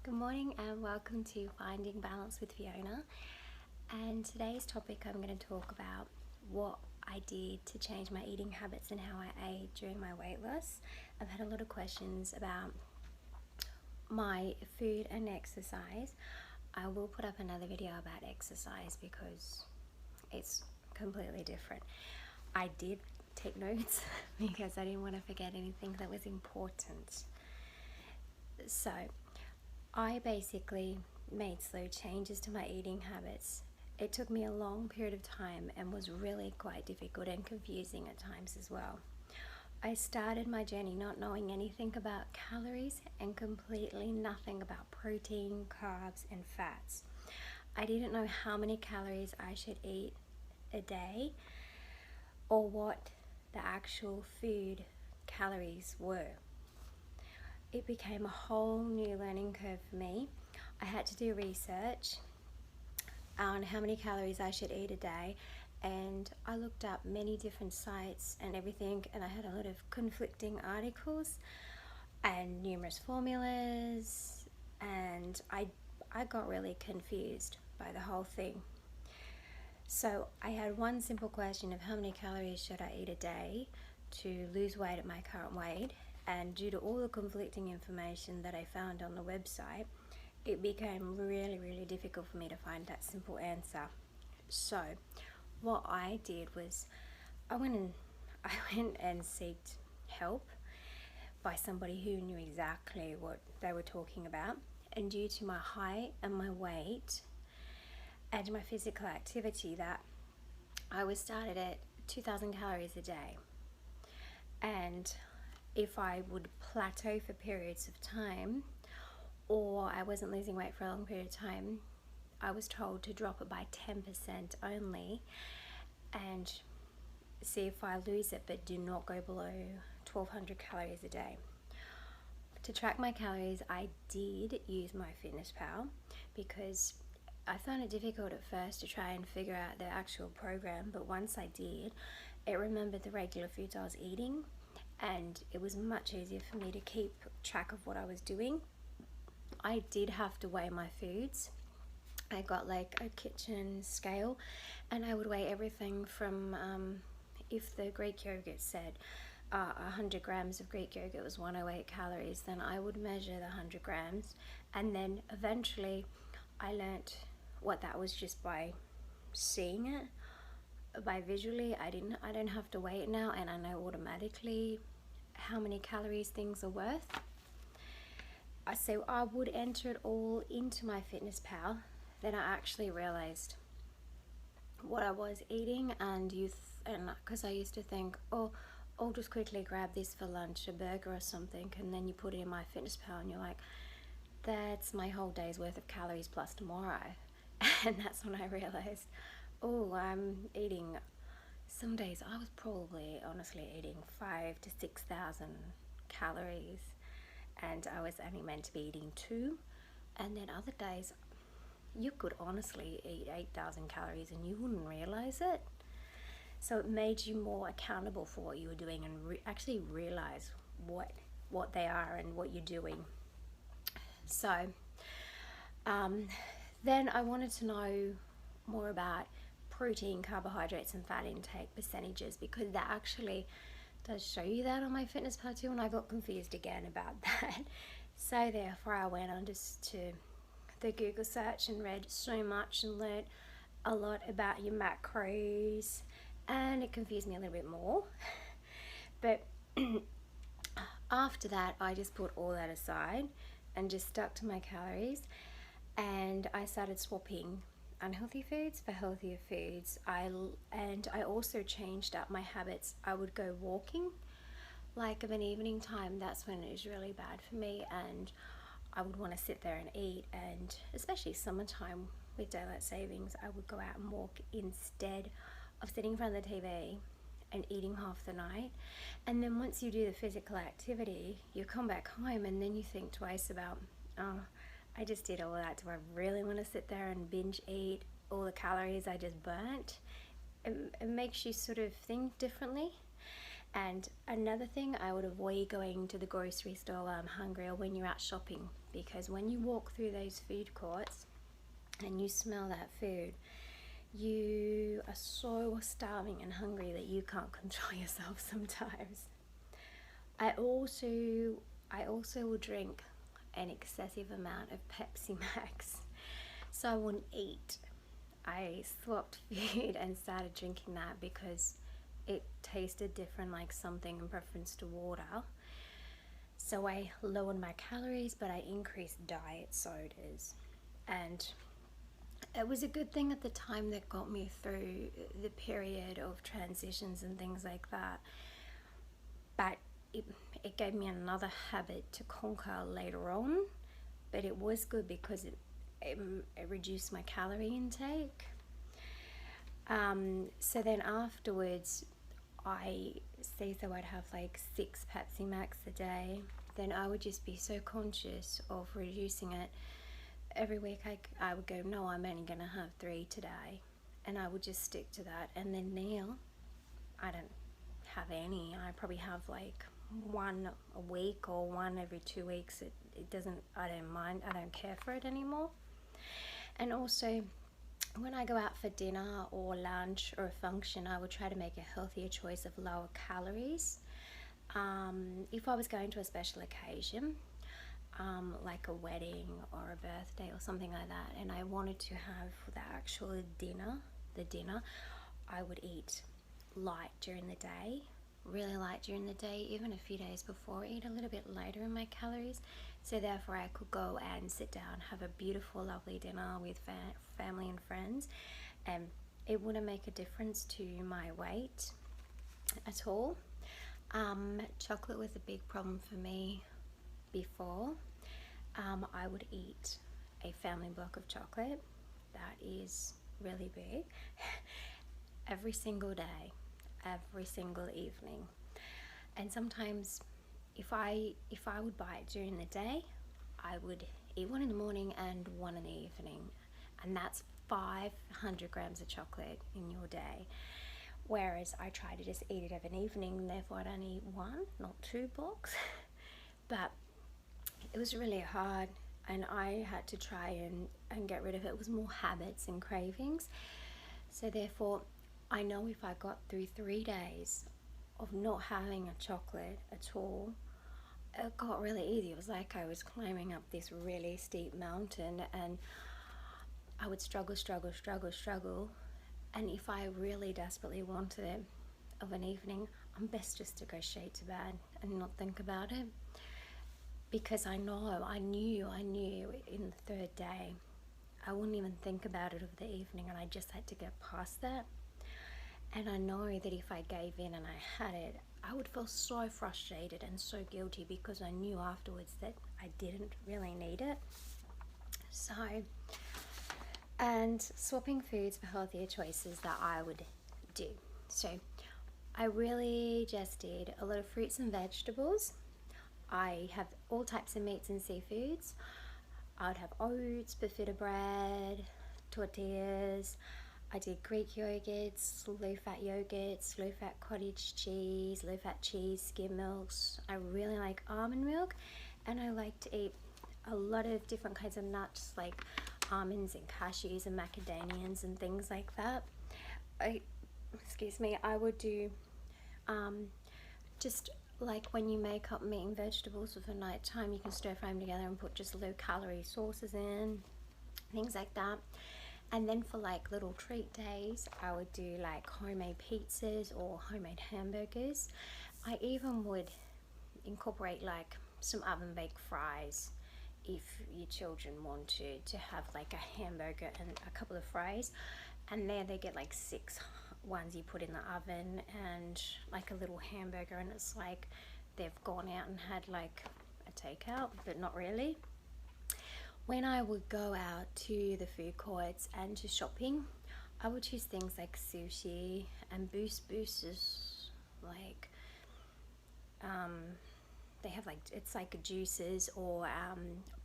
Good morning and welcome to Finding Balance with Fiona. And today's topic, I'm going to talk about what I did to change my eating habits and how I ate during my weight loss. I've had a lot of questions about my food and exercise. I will put up another video about exercise because it's completely different. I did take notes because I didn't want to forget anything that was important. So I basically made slow changes to my eating habits. It took me a long period of time and was really quite difficult and confusing at times as well. I started my journey not knowing anything about calories and completely nothing about protein, carbs, and fats. I didn't know how many calories I should eat a day or what the actual food calories were. It became a whole new learning curve for me. I had to do research on how many calories I should eat a day, and I looked up many different sites and everything, and I had a lot of conflicting articles and numerous formulas, and I got really confused by the whole thing. So I had one simple question of how many calories should I eat a day to lose weight at my current weight, and due to all the conflicting information that I found on the website, it became really difficult for me to find that simple answer. So what I did was I went and sought help by somebody who knew exactly what they were talking about, and due to my height and my weight and my physical activity, that I was started at 2,000 calories a day, and if I would plateau for periods of time or I wasn't losing weight for a long period of time, I was told to drop it by 10% only and see if I lose it, but do not go below 1,200 calories a day. To track my calories, I did use MyFitnessPal because I found it difficult at first to try and figure out the actual program, but once I did, it remembered the regular foods I was eating, and it was much easier for me to keep track of what I was doing. I did have to weigh my foods. I got like a kitchen scale, and I would weigh everything from if the Greek yogurt said 100 grams of Greek yogurt was 108 calories, then I would measure the 100 grams, and then eventually I learnt what that was just by seeing it, by visually. I don't have to weigh it now, and I know automatically how many calories things are worth. So I would enter it all into MyFitnessPal. Then I actually realized what I was eating, and because I used to think, oh, I'll just quickly grab this for lunch, a burger or something, and then you put it in MyFitnessPal and you're like, that's my whole day's worth of calories plus tomorrow. And that's when I realized, oh, I'm eating, some days I was probably honestly eating 5,000 to 6,000 calories, and I was only meant to be eating 2. And then other days you could honestly eat 8,000 calories and you wouldn't realize it. So it made you more accountable for what you were doing and actually realize what they are and what you're doing. So then I wanted to know more about protein, carbohydrates, and fat intake percentages, because that actually does show you that on MyFitnessPal too, and I got confused again about that. So therefore I went on just to the Google search and read so much and learned a lot about your macros, and it confused me a little bit more. But after that I just put all that aside and just stuck to my calories, and I started swapping unhealthy foods for healthier foods. I also changed up my habits. I would go walking like of an evening time. That's when it was really bad for me, and I would want to sit there and eat, and especially summertime with daylight savings, I would go out and walk instead of sitting in front of the TV and eating half the night. And then once you do the physical activity, you come back home and then you think twice about, oh, I just did all that. Do I really want to sit there and binge eat all the calories I just burnt? It makes you sort of think differently. And another thing, I would avoid going to the grocery store while I'm hungry or when you're out shopping, because when you walk through those food courts and you smell that food, you are so starving and hungry that you can't control yourself sometimes. I also will drink an excessive amount of Pepsi Max, so I wouldn't eat. I swapped food and started drinking that because it tasted different, like something in preference to water. So I lowered my calories, but I increased diet sodas. And it was a good thing at the time that got me through the period of transitions and things like that. But it gave me another habit to conquer later on. But it was good because it reduced my calorie intake. So then afterwards, I say so I'd have like 6 Pepsi Max a day. Then I would just be so conscious of reducing it. Every week I would go, no, I'm only going to have 3 today. And I would just stick to that. And then now I don't have any. I probably have like 1 a week or 1 every 2 weeks. It doesn't, I don't mind, I don't care for it anymore. And also, when I go out for dinner or lunch or a function, I would try to make a healthier choice of lower calories. If I was going to a special occasion, like a wedding or a birthday or something like that, and I wanted to have the actual dinner, I would eat light during the day, really light during the day, even a few days before, eat a little bit lighter in my calories, so therefore I could go and sit down, have a beautiful, lovely dinner with family and friends, and it wouldn't make a difference to my weight at all. Chocolate was a big problem for me before. I would eat a family block of chocolate that is really big every single day, every single evening. And sometimes if I would buy it during the day, I would eat 1 in the morning and 1 in the evening, and that's 500 grams of chocolate in your day. Whereas I try to just eat it of an evening, therefore I'd only eat 1, not 2 blocks. But it was really hard, and I had to try and get rid of it. It was more habits and cravings. So therefore, I know if I got through 3 days of not having a chocolate at all, it got really easy. It was like I was climbing up this really steep mountain, and I would struggle. And if I really desperately wanted it of an evening, I'm best just to go straight to bed and not think about it. Because I knew in the 3rd day, I wouldn't even think about it of the evening, and I just had to get past that. And I know that if I gave in and I had it, I would feel so frustrated and so guilty because I knew afterwards that I didn't really need it. So, and swapping foods for healthier choices that I would do. So I really just did a lot of fruits and vegetables. I have all types of meats and seafoods. I would have oats, buffalo bread, tortillas. I did Greek yogurts, low-fat yogurts, low-fat cottage cheese, low-fat cheese, skim milks. I really like almond milk, and I like to eat a lot of different kinds of nuts like almonds and cashews and macadamias and things like that. I would do just like when you make up meat and vegetables for night time, you can stir fry them together and put just low calorie sauces in, things like that. And then for like little treat days, I would do like homemade pizzas or homemade hamburgers. I even would incorporate like some oven baked fries if your children want to have like a hamburger and a couple of fries. And there they get like 6 ones you put in the oven and like a little hamburger, and it's like they've gone out and had like a takeout, but not really. When I would go out to the food courts and to shopping, I would choose things like sushi and boosters, like they have like, it's like juices or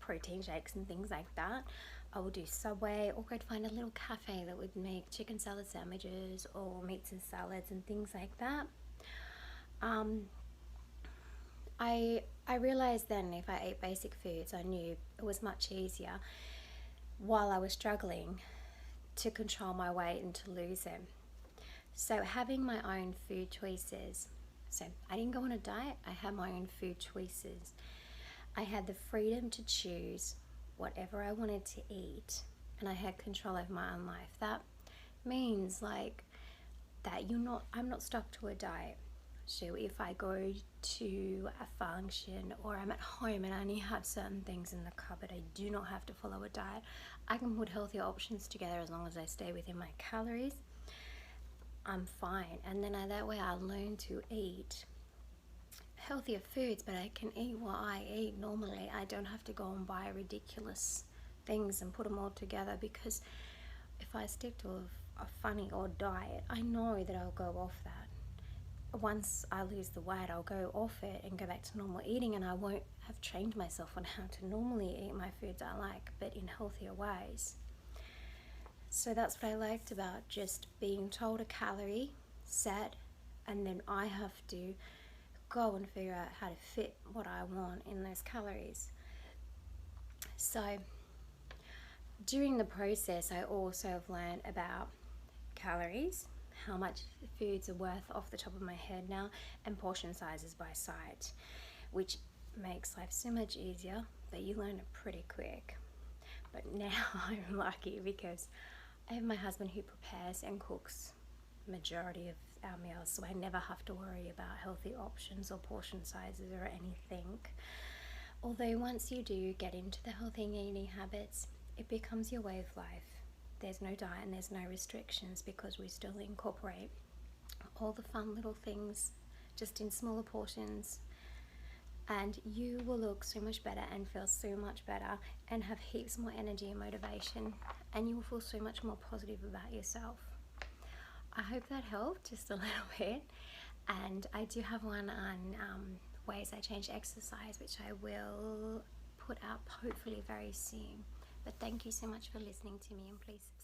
protein shakes and things like that. I would do Subway, or I'd find a little cafe that would make chicken salad sandwiches or meats and salads and things like that. I I realized then if I ate basic foods, I knew it was much easier while I was struggling to control my weight and to lose it. So having my own food choices. So I didn't go on a diet, I had my own food choices. I had the freedom to choose whatever I wanted to eat, and I had control over my own life. That means like that I'm not stuck to a diet. So if I go to a function or I'm at home and I only have certain things in the cupboard, I do not have to follow a diet. I can put healthier options together as long as I stay within my calories. I'm fine. And then that way I learn to eat healthier foods, but I can eat what I eat normally. I don't have to go and buy ridiculous things and put them all together, because if I stick to a funny odd diet, I know that I'll go off that. Once I lose the weight, I'll go off it and go back to normal eating, and I won't have trained myself on how to normally eat my foods I like, but in healthier ways. So that's what I liked about just being told a calorie set, and then I have to go and figure out how to fit what I want in those calories. So during the process, I also have learned about calories, how much foods are worth off the top of my head now, and portion sizes by sight, which makes life so much easier, but you learn it pretty quick. But now I'm lucky because I have my husband who prepares and cooks majority of our meals, so I never have to worry about healthy options or portion sizes or anything. Although once you do get into the healthy eating habits, it becomes your way of life. There's no diet and there's no restrictions, because we still incorporate all the fun little things just in smaller portions, and you will look so much better and feel so much better and have heaps more energy and motivation, and you will feel so much more positive about yourself. I hope that helped just a little bit, and I do have one on ways I change exercise, which I will put up hopefully very soon. But thank you so much for listening to me, and please subscribe.